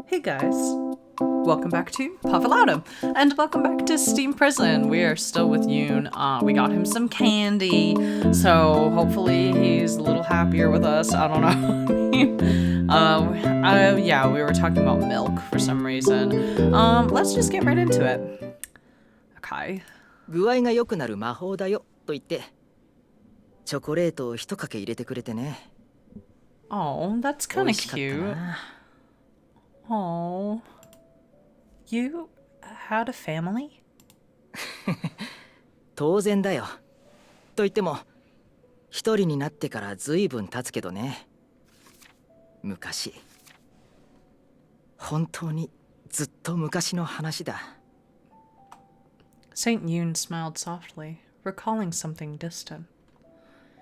Hey guys, welcome back to Puffalautum, and welcome back to Steam Prison. We are still with Yune. We got him some candy, so hopefully he's a little happier with us. I don't know. Yeah, we were talking about milk for some reason. Let's just get right into it. Okay. 具合が良くなる魔法だよと言ってチョコレートを一かけ入れてくれてね。 Oh, that's kind of cute. Oh, you had a family? 当然だよ。と言っても一人になってからずいぶん経つけどね。昔。本当にずっと昔の話だ。Saint Yune smiled softly, recalling something distant.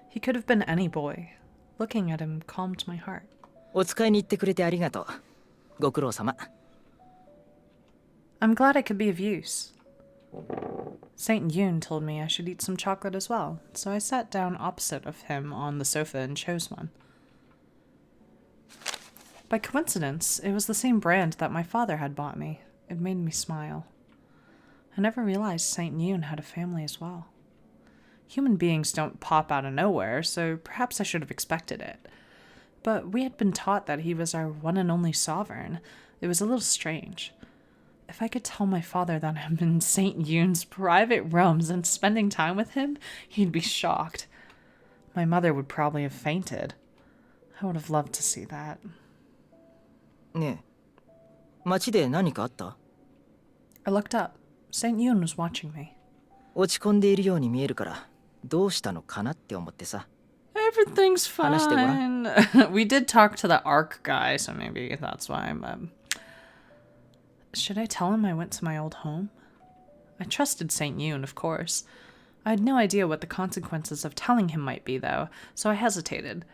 He could have been any boy. Looking at him calmed my heart. お使いに行ってくれてありがとう。ご苦労様。I'm glad I could be of use. Saint Yune told me I should eat some chocolate as well, so I sat down opposite of him on the sofa and chose one. By coincidence, it was the same brand that my father had bought me. It made me smile. I never realized Saint Yune had a family as well. Human beings don't pop out of nowhere, so perhaps I should have expected it. But we had been taught that he was our one and only sovereign. It was a little strange. If I could tell my father that I'm in Saint Yune's private realms and spending time with him, he'd be shocked. My mother would probably have fainted. I would have loved to see that. ねえ、街で何かあった？ I looked up. Saint Yune was watching me. 落ち込んでいるように見えるからどうしたのかなって思ってさ。 Everything's fine. We did talk to the ARC guy, so maybe that's why I'm... Should I tell him I went to my old home? I trusted Saint Yune, of course. I had no idea what the consequences of telling him might be, though, so I hesitated.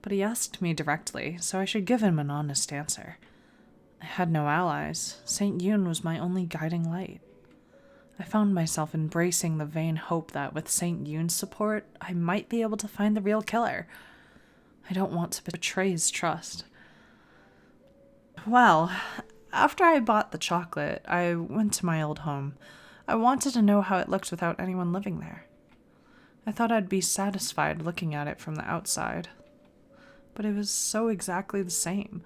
But he asked me directly, so I should give him an honest answer. I had no allies. Saint Yune was my only guiding light. I found myself embracing the vain hope that with Saint Yune's support, I might be able to find the real killer. I don't want to betray his trust. Well, after I bought the chocolate, I went to my old home. I wanted to know how it looked without anyone living there. I thought I'd be satisfied looking at it from the outside. But it was so exactly the same.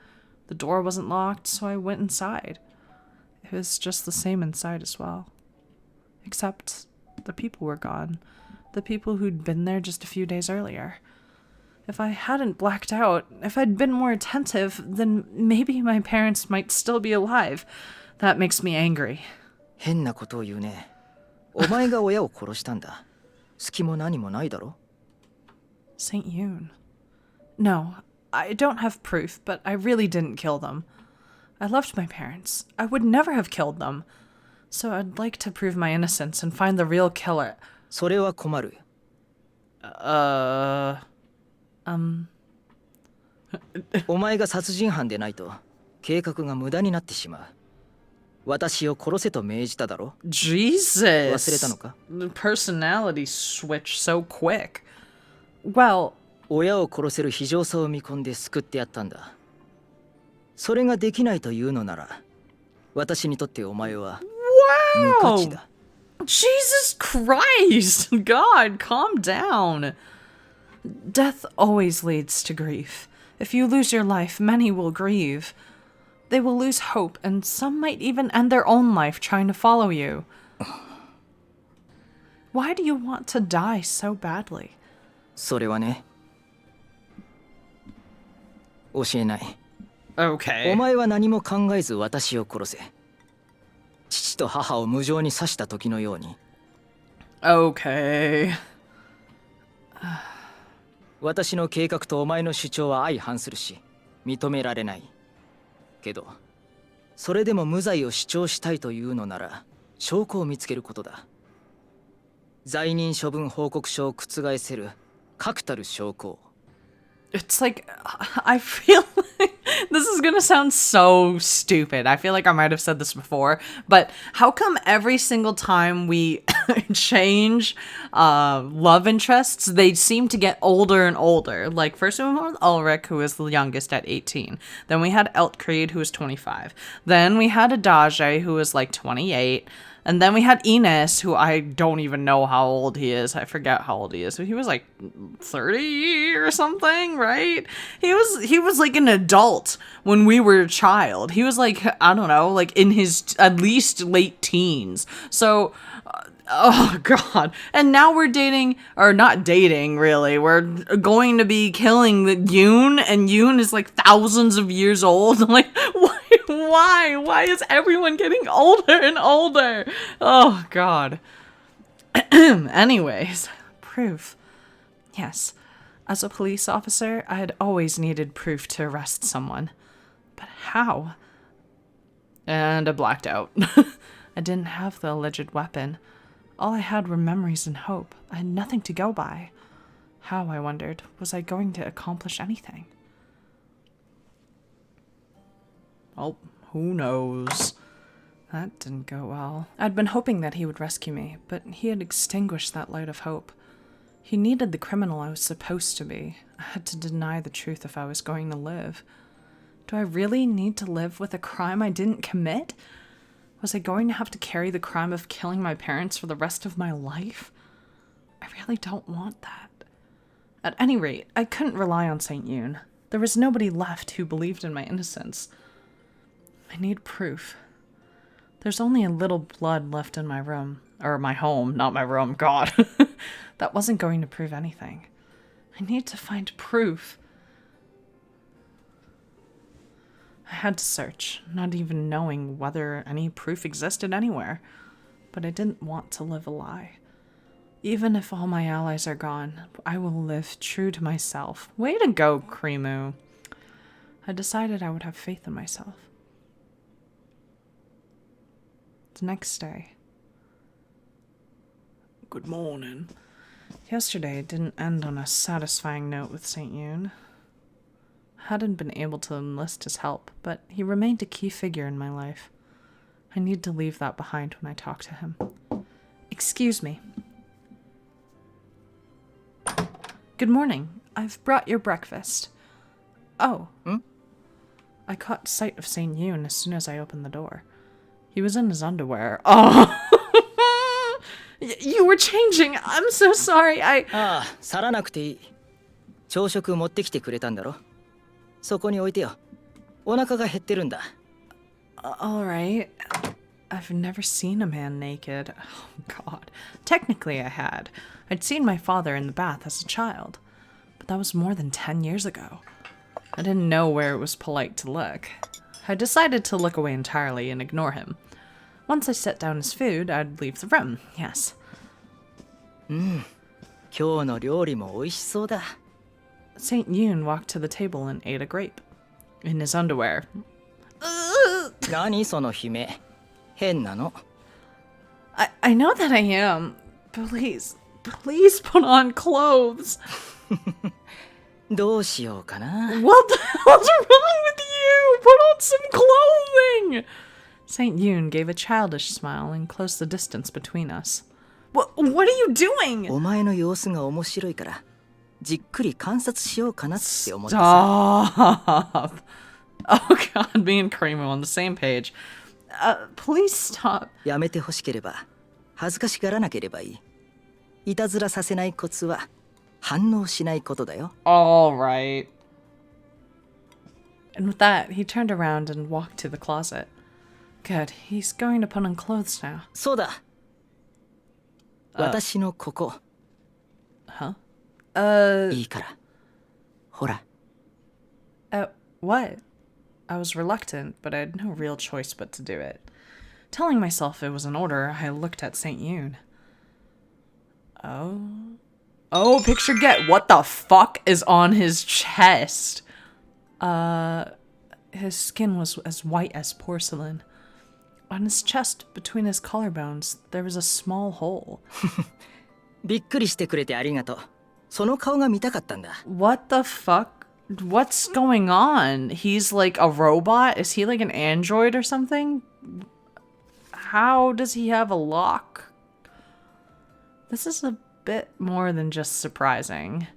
The door wasn't locked, so I went inside. It was just the same inside as well. Except the people were gone. The people who'd been there just a few days earlier. If I hadn't blacked out, if I'd been more attentive, then maybe my parents might still be alive. That makes me angry. 変なことを言うね。お前が親を殺したんだ。隙も何もないだろ。 Saint Yune. No, I don't have proof, but I really didn't kill them. I loved my parents. I would never have killed them. So I'd like to prove my innocence and find the real killer. それは困る。お前が殺人犯でないと計画が無駄になってしまう。私を殺せと命じただろ。 Jesus! 忘れたのか？ The personality switch so quick. Well, 親を殺せる非常さを見込んで救ってやったんだ。それができないというのなら、私にとってお前は無価値だ。 Jesus Christ! God, calm down. Death always leads to grief. If you lose your life, many will grieve. They will lose hope, and some might even end their own life trying to follow you. Why do you want to die so badly? それはね、教えない。 Okay. お前は何も考えず私を殺せ。父と母を無情に刺した時のように。 Okay. 私の計画とお前の主張は相反するし、認められない。けど、それでも無罪を主張したいというのなら、証拠を見つけることだ。罪人処分報告書を覆せる確たる証拠を。 It's like, I feel like this is gonna sound so stupid. I feel like I might have said this before, but how come every single time we change love interests, they seem to get older and older. Like, first we went with Ulrich, who was the youngest at 18. Then we had Eltcreed, who was 25. Then we had Adage, who was like 28. And then we had Ines, who I don't even know how old he is. I forget how old he is. So he was like 30 or something, right? He was like an adult when we were a child. He was like, I don't know, like in his at least late teens. So oh god. And now we're dating, or not dating really. We're going to be killing the Yune, and Yune is like thousands of years old. I'm like, why is everyone getting older and older? Oh god. Anyways, proof. Yes. As a police officer, I had always needed proof to arrest someone. But how? And I blacked out. I didn't have the alleged weapon. All I had were memories and hope. I had nothing to go by. How, I wondered, was I going to accomplish anything? Well, who knows? That didn't go well. I'd been hoping that he would rescue me, but he had extinguished that light of hope. He needed the criminal I was supposed to be. I had to deny the truth if I was going to live. Do I really need to live with a crime I didn't commit? Was I going to have to carry the crime of killing my parents for the rest of my life? I really don't want that. At any rate, I couldn't rely on St. Yune. There was nobody left who believed in my innocence. I need proof. There's only a little blood left in my room. Or my home, not my room, God. That wasn't going to prove anything. I need to find proof. I had to search, not even knowing whether any proof existed anywhere. But I didn't want to live a lie. Even if all my allies are gone, I will live true to myself. Way to go, Krimu. I decided I would have faith in myself. The next day. Good morning. Yesterday didn't end on a satisfying note with St. Yune. I hadn't been able to enlist his help, but he remained a key figure in my life. I need to leave that behind when I talk to him. Excuse me. Good morning. I've brought your breakfast. Oh. I caught sight of St. Yune as soon as I opened the door. He was in his underwear. Oh! You were changing. I'm so sorry. 去らなくていい。朝食持ってきてくれたんだろ。そこに置いてよ。お腹が減ってるんだ。All right. I've never seen a man naked. Oh, God. Technically, I had. I'd seen my father in the bath as a child. But that was more than 10 years ago. I didn't know where it was polite to look. I decided to look away entirely and ignore him. Once I set down his food, I'd leave the room, yes. 今日の料理も美味しそうだ。St. Yune walked to the table and ate a grape. In his underwear. 何その悲鳴。変なの。I know that I am. Please put on clothes. どうしようかな。What the hell's wrong with you? Put on some clothing! St. Yune gave a childish smile and closed the distance between us. What are you doing? お前の様子が面白いから、じっくり観察しようかなって思ってさ。Stop. Oh god, me and Kramer on the same page. Please stop. やめてほしければ、恥ずかしがらなければいい。いたずらさせないコツは、反応しないことだよ。All right. And with that, he turned around and walked to the closet. Good, he's going to put on clothes now. そうだ。私のここ。Huh? いいから。ほら。What? I was reluctant, but I had no real choice but to do it. Telling myself it was an order, I looked at St. Yune. Oh, picture get. What the fuck is on his chest? His skin was as white as porcelain. On his chest, between his collarbones, there was a small hole. びっくりしてくれてありがとう。その顔が見たかったんだ。What the fuck? What's going on? He's like a robot? Is he like an android or something? How does he have a lock? This is a bit more than just surprising.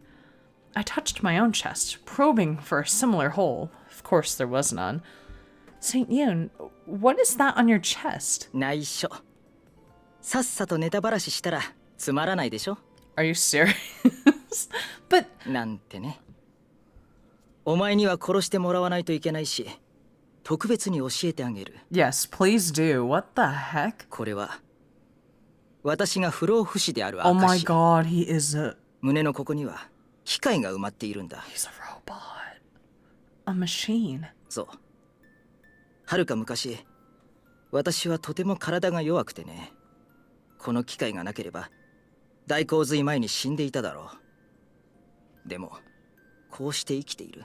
I touched my own chest, probing for a similar hole. Of course there was none. Saint Yune, what is that on your chest? 内緒。さっさとネタばらししたらつまらないでしょ Are you serious? But なんてね。お前には殺してもらわないといけないし、特別に教えてあげる。yes, please do. What the heck? これは私が不老不死である Oh my 証。 god, he is a... 胸のここには機械が埋まっているんだ。 He's a robot. A machine. そう。はるか昔、私はとても体が弱くてね。この機械がなければ大洪水前に死んでいただろう。でもこうして生きている。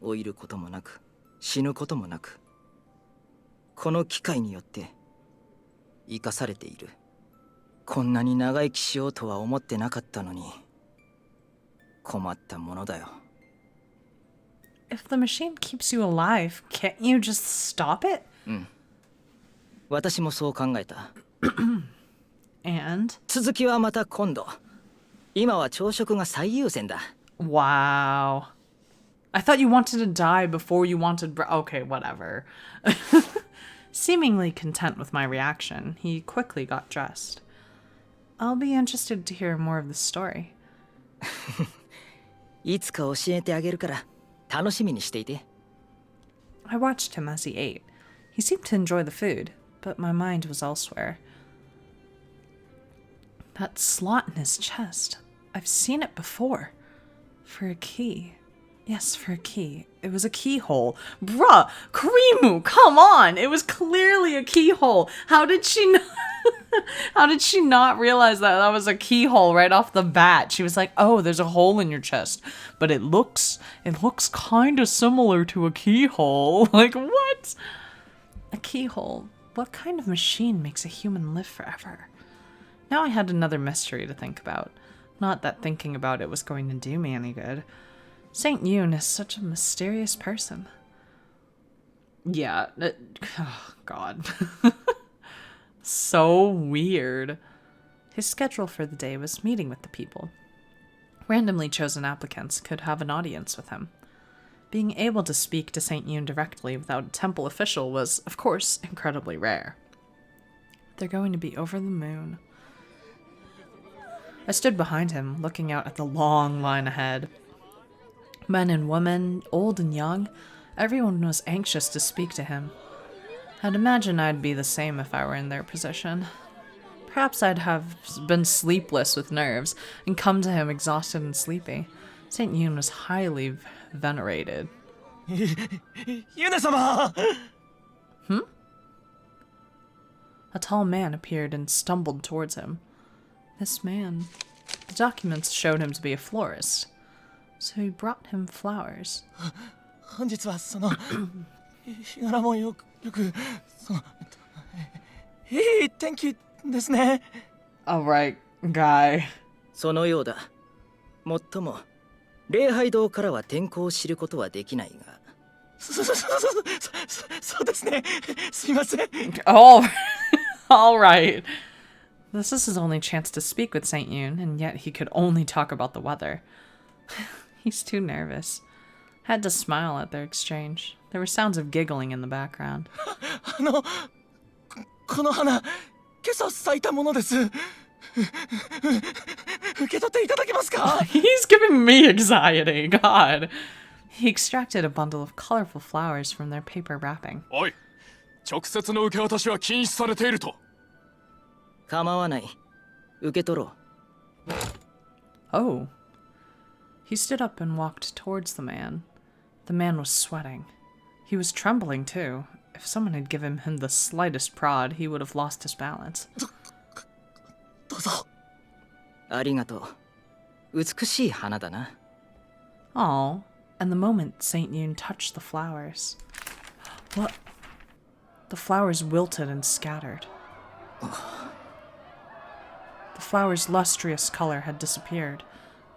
老いることもなく死ぬこともなく、この機械によって生かされている。こんなに長生きしようとは思ってなかったのに、困ったものだよ。 If the machine keeps you alive, can't you just stop it? 私もそう考えた。 And? 続きはまた今度。今は朝食が最優先だ。 Wow. I thought you wanted to die before you wanted... Okay, whatever. Seemingly content with my reaction, he quickly got dressed. I'll be interested to hear more of the story. いつか教えてあげるから楽しみにしていて。 I watched him as he ate. He seemed to enjoy the food, but my mind was elsewhere. That slot in his chest. I've seen it before. For a key. Yes, for a key. It was a keyhole. Bruh! Kurimu, come on! It was clearly a keyhole. How did she not... How did she not realize that that was a keyhole right off the bat? She was like, oh, there's a hole in your chest. But it looks kind of similar to a keyhole. Like, what? A keyhole. What kind of machine makes a human live forever? Now I had another mystery to think about. Not that thinking about it was going to do me any good. Saint Yune is such a mysterious person. Yeah. Oh, God. So weird. His schedule for the day was meeting with the people. Randomly chosen applicants could have an audience with him. Being able to speak to Saint Yune directly without a temple official was, of course, incredibly rare. They're going to be over the moon. I stood behind him, looking out at the long line ahead. Men and women, old and young, everyone was anxious to speak to him. I'd imagine I'd be the same if I were in their position. Perhaps I'd have been sleepless with nerves and come to him exhausted and sleepy. Saint Yune was highly venerated. Yune-sama! A tall man appeared and stumbled towards him. This man... The documents showed him to be a florist. So he brought him flowers. 本日はその日柄もよくそのいい天気ですね。 Alright, guy. そのようだ。もっとも礼拝堂からは天候を知ることはできないが。そうですね。すいません。Oh, alright. This is his only chance to speak with Saint Yune, and yet he could only talk about the weather. He's too nervous. Had to smile at their exchange. There were sounds of giggling in the background. この花、今朝咲いたものです。受け取っていただけますか? He's giving me anxiety, God. He extracted a bundle of colorful flowers from their paper wrapping. おい、直接の受け渡しは禁止されていると。構わない。受け取ろう。Oh. He stood up and walked towards the man. The man was sweating. He was trembling too. If someone had given him the slightest prod, he would have lost his balance. どうぞ。ありがとう。美しい花だな。Oh, and the moment Saint Yune touched the flowers... What? The flowers wilted and scattered. The flowers' lustrous color had disappeared.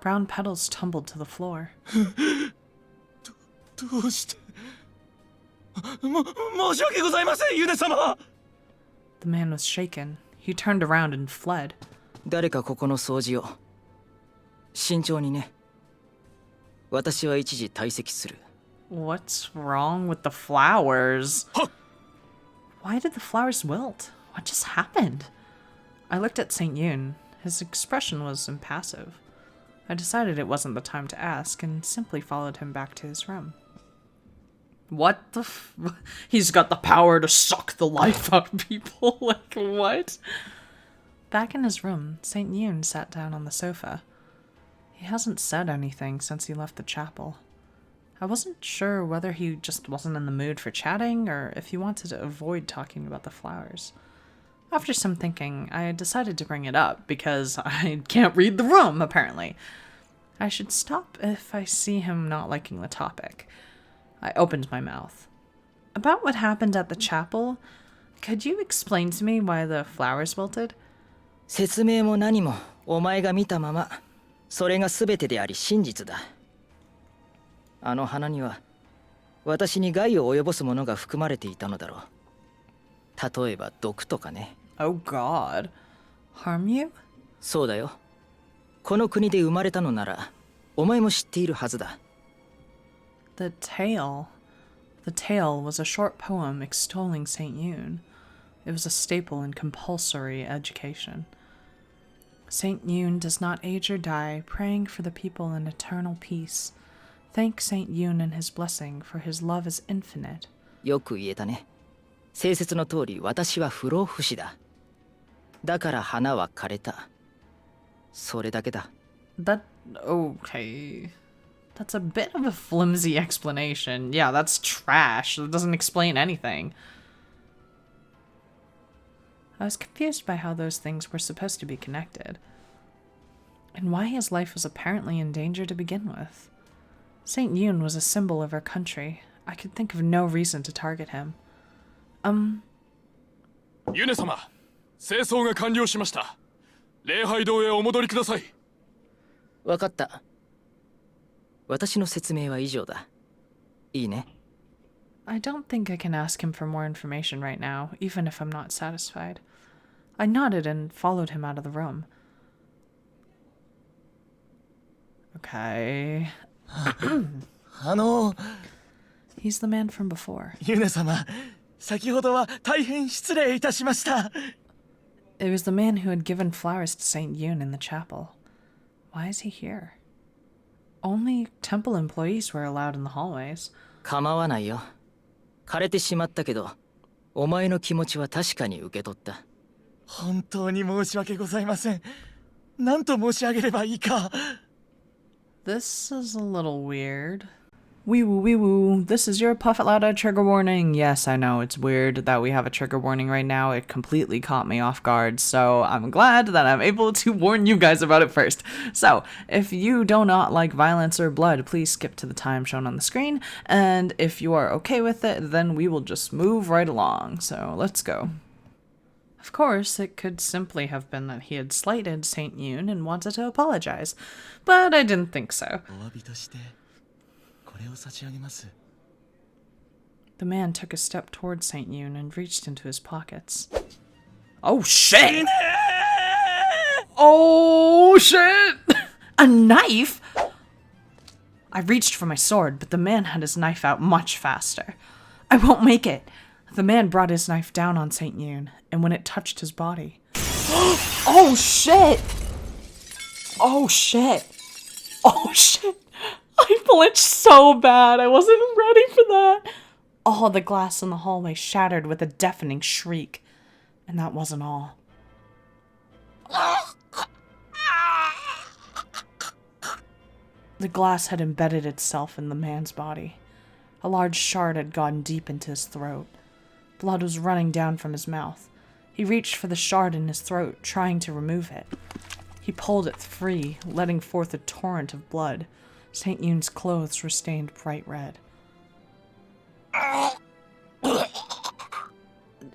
Brown petals tumbled to the floor. どうして申し訳ございません、ユネ様。 The man was shaken. He turned around and fled. 誰かここの掃除を。慎重にね。私は一時退席する。What's wrong with the flowers? Huh. Why did the flowers wilt? What just happened? I looked at St. Yune. His expression was impassive. I decided it wasn't the time to ask and simply followed him back to his room. What the He's got the power to suck the life out of people. Like, what? Back in his room, St. Yune sat down on the sofa. He hasn't said anything since he left the chapel. I wasn't sure whether he just wasn't in the mood for chatting or if he wanted to avoid talking about the flowers. After some thinking, I decided to bring it up because I can't read the room, apparently. I should stop if I see him not liking the topic. I opened my mouth. About what happened at the chapel, could you explain to me why the flowers wilted? 説明も何もお前が見たまま。それが全てであり真実だ。あの花には私に害を及ぼすものが含まれていたのだろう。例えば毒とかね。Oh God. Harm you? そうだよ。この国で生まれたのならお前も知っているはずだ。The tale. The tale was a short poem extolling St. Yune. It was a staple in compulsory education. St. Yune does not age or die, praying for the people in eternal peace. Thank St. Yune and his blessing, for his love is infinite. よく言えたね。聖説の通り私は不老不死だ。だから花は枯れた。それだけだ。Okay. That's a bit of a flimsy explanation. Yeah, that's trash. It doesn't explain anything. I was confused by how those things were supposed to be connected. And why his life was apparently in danger to begin with. St. Yune was a symbol of our country. I could think of no reason to target him. Yune 様、清掃が完了しました。礼拝堂へお戻りください。わかった。私の説明は以上だ。いいね。I don't think I can ask him for more information right now, even if I'm not satisfied. I nodded and followed him out of the room. Okay. He's the man from before. ユネ様、先ほどは大変失礼いたしました。It was the man who had given flowers to St. Yune in the chapel. Why is he here? Only temple employees were allowed in the hallways. 構わないよ。枯れてしまったけど、お前の気持ちは確かに受け取った。本当に申し訳ございません。何と申し上げればいいか。This is a little weird. Wee woo wee woo. This is your Puffet Lotta trigger warning. Yes, I know it's weird that we have a trigger warning right now. It completely caught me off guard, so I'm glad that I'm able to warn you guys about it first. So, if you do not like violence or blood, please skip to the time shown on the screen, and if you are okay with it, then we will just move right along. So, let's go. Of course, it could simply have been that he had slighted St. Yune and wanted to apologize, but I didn't think so. お詫びとしてこれを差し上げます。 The man took a step towards St. Yune and reached into his pockets. Oh shit! Oh shit! A knife? I reached for my sword, but the man had his knife out much faster. I won't make it. The man brought his knife down on St. Yune, and when it touched his body... Oh shit! Oh shit! Oh shit! I flinched so bad. I wasn't ready for that. All the glass in the hallway shattered with a deafening shriek. And that wasn't all. The glass had embedded itself in the man's body. A large shard had gone deep into his throat. Blood was running down from his mouth. He reached for the shard in his throat, trying to remove it. He pulled it free, letting forth a torrent of blood. St. Yune's clothes were stained bright red.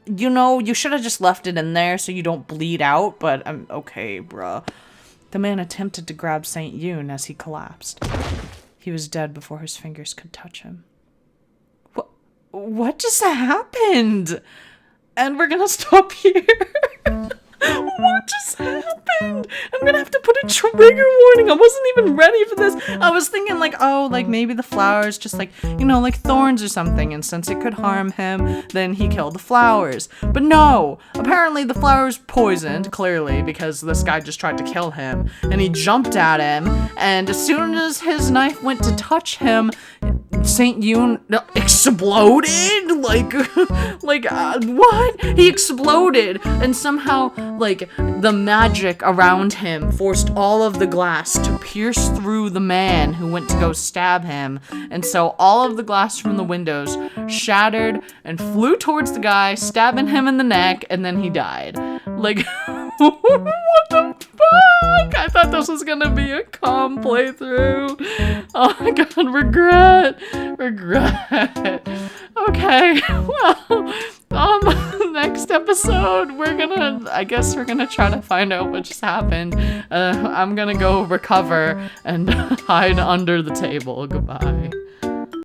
You know, you should have just left it in there so you don't bleed out, but I'm okay, bruh. The man attempted to grab St. Yune as he collapsed. He was dead before his fingers could touch him. What just happened? And we're gonna stop here. what just happened? I'm gonna have to put a trigger warning. I wasn't even ready for this. I was thinking like, oh, like maybe the flowers just like, you know, like thorns or something. And since it could harm him, then he killed the flowers. But no, apparently the flowers poisoned, clearly, because this guy just tried to kill him. And he jumped at him. And as soon as his knife went to touch him, Saint Yune exploded? Like, what? He exploded, and somehow, like, the magic around him forced all of the glass to pierce through the man who went to go stab him, and so all of the glass from the windows shattered and flew towards the guy, stabbing him in the neck, and then he died. Like, what the fuck? I thought this was gonna be a calm playthrough. Oh my god, regret. Okay, well, next episode, I guess we're gonna try to find out what just happened. I'm gonna go recover and hide under the table. Goodbye.